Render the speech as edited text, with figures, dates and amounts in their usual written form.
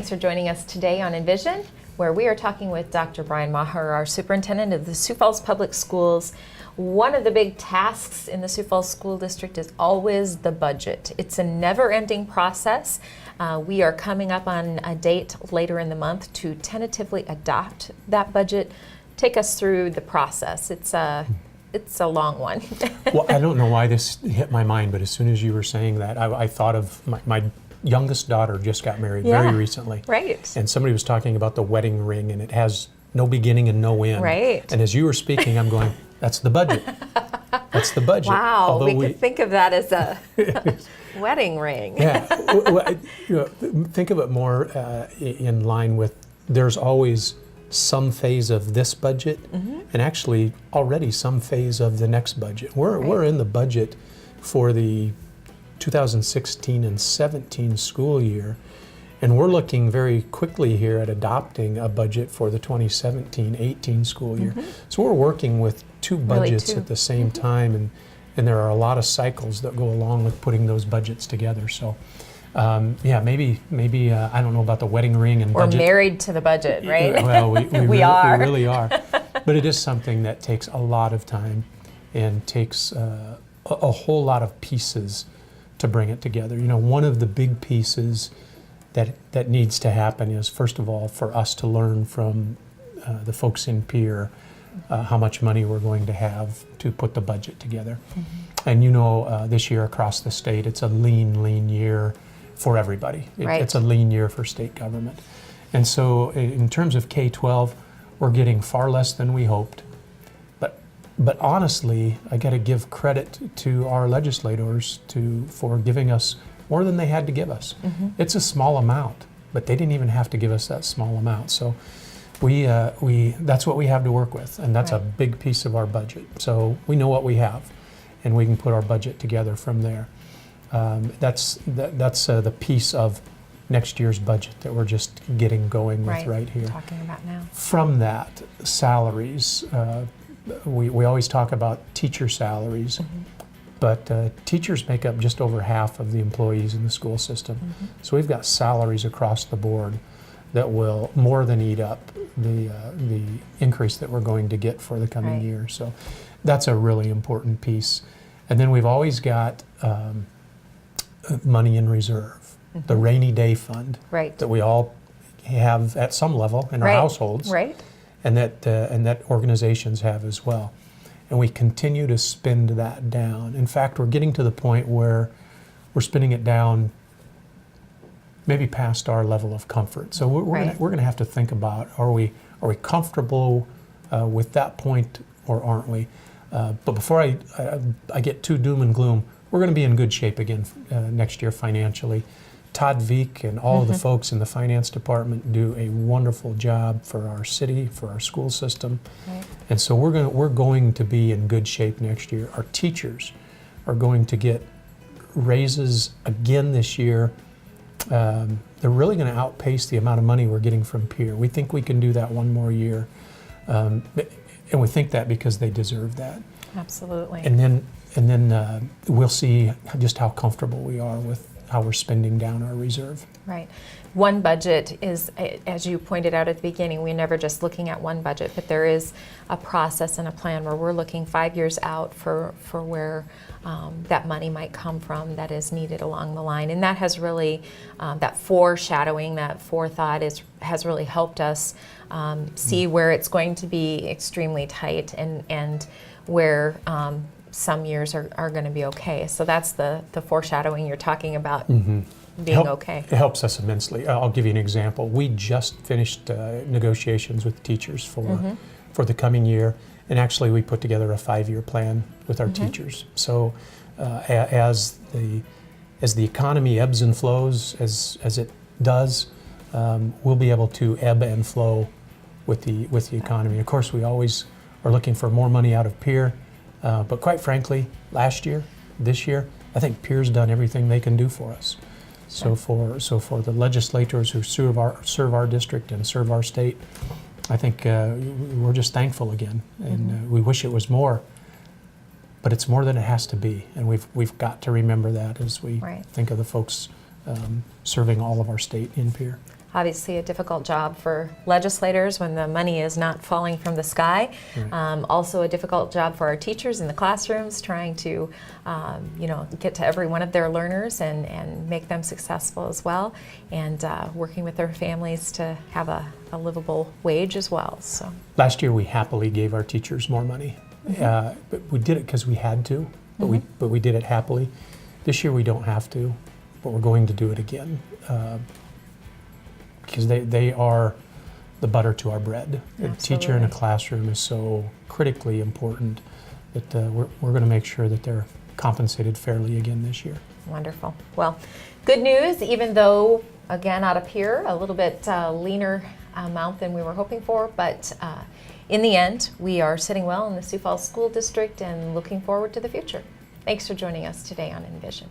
Thanks for joining us today on Envision, where we are talking with Dr. Brian Maher, our superintendent of the Sioux Falls Public Schools. One of the big tasks in the Sioux Falls School District is always the budget. It's a never-ending process. We are coming up on a date later in the month to tentatively adopt that budget. Take us through the process. It's a long one. Well, I don't know why this hit my mind, but as soon as you were saying that, I thought of my youngest daughter just got married very recently. Right. And somebody was talking about the wedding ring, and it has no beginning and no end. Right. And as you were speaking, I'm going, that's the budget. That's the budget. Wow, although we could think of that as a wedding ring. Yeah. Think of it more in line with there's always some phase of this budget and actually already some phase of the next budget. We're in the budget for the 2016 and 17 school year, and we're looking very quickly here at adopting a budget for the 2017-18 school year. So we're working with two budgets at the same time, and there are a lot of cycles that go along with putting those budgets together. So maybe I don't know about the wedding ring and budget. We're married to the budget, right? Well, we we really are. But it is something that takes a lot of time and takes a whole lot of pieces to bring it together. You know, one of the big pieces that needs to happen is, first of all, for us to learn from the folks in Pierre how much money we're going to have to put the budget together. And you know, this year across the state, it's a lean year for everybody. It's a lean year for state government. And so in terms of K-12, we're getting far less than we hoped. But honestly, I got to give credit to our legislators for giving us more than they had to give us. It's a small amount, but they didn't even have to give us that small amount. So that's what we have to work with, and that's a big piece of our budget. So we know what we have, and we can put our budget together from there. That's the piece of next year's budget that we're just getting going with right here. Talking about now. From that, salaries. We always talk about teacher salaries, but teachers make up just over half of the employees in the school system. So we've got salaries across the board that will more than eat up the increase that we're going to get for the coming year. So that's a really important piece. And then we've always got money in reserve, the rainy day fund that we all have at some level in our households. And that organizations have as well. And we continue to spend that down. In fact, we're getting to the point where we're spending it down maybe past our level of comfort. So we're going to have to think about, are we comfortable with that point or aren't we? But before I get too doom and gloom, we're going to be in good shape again next year financially. Todd Veek and all of the folks in the finance department do a wonderful job for our city, for our school system. And so we're going to be in good shape next year. Our teachers are going to get raises again this year. They're really going to outpace the amount of money we're getting from Pierre. We think we can do that one more year. And we think that because they deserve that. Absolutely. And then we'll see just how comfortable we are with how we're spending down our reserve. Right. One budget is, as you pointed out at the beginning, we're never just looking at one budget, but there is a process and a plan where we're looking 5 years out for where that money might come from that is needed along the line. And that has really, that foreshadowing, that forethought has really helped us see where it's going to be extremely tight and where some years are going to be okay. So that's the foreshadowing you're talking about being okay. It helps us immensely. I'll give you an example. We just finished negotiations with teachers for the coming year, and actually we put together a 5-year plan with our teachers. So as the economy ebbs and flows, as it does, we'll be able to ebb and flow with the economy. Of course, we always are looking for more money out of Pierre. But quite frankly, last year, this year, I think Pierre's done everything they can do for us. So for the legislators who serve our district and serve our state, I think we're just thankful again, and we wish it was more. But it's more than it has to be, and we've got to remember that as we think of the folks serving all of our state in Pierre. obviously a difficult job for legislators when the money is not falling from the sky. Right. Also a difficult job for our teachers in the classrooms, trying to get to every one of their learners and make them successful as well, and working with their families to have a livable wage as well. So Last year we happily gave our teachers more money. But we did it because we had to, but we did it happily. This year we don't have to, but we're going to do it again. Because they are the butter to our bread. The teacher in a classroom is so critically important that we're going to make sure that they're compensated fairly again this year. Wonderful. Well, good news, even though, again, out of here, a little bit leaner amount than we were hoping for, but in the end, we are sitting well in the Sioux Falls School District and looking forward to the future. Thanks for joining us today on Envision.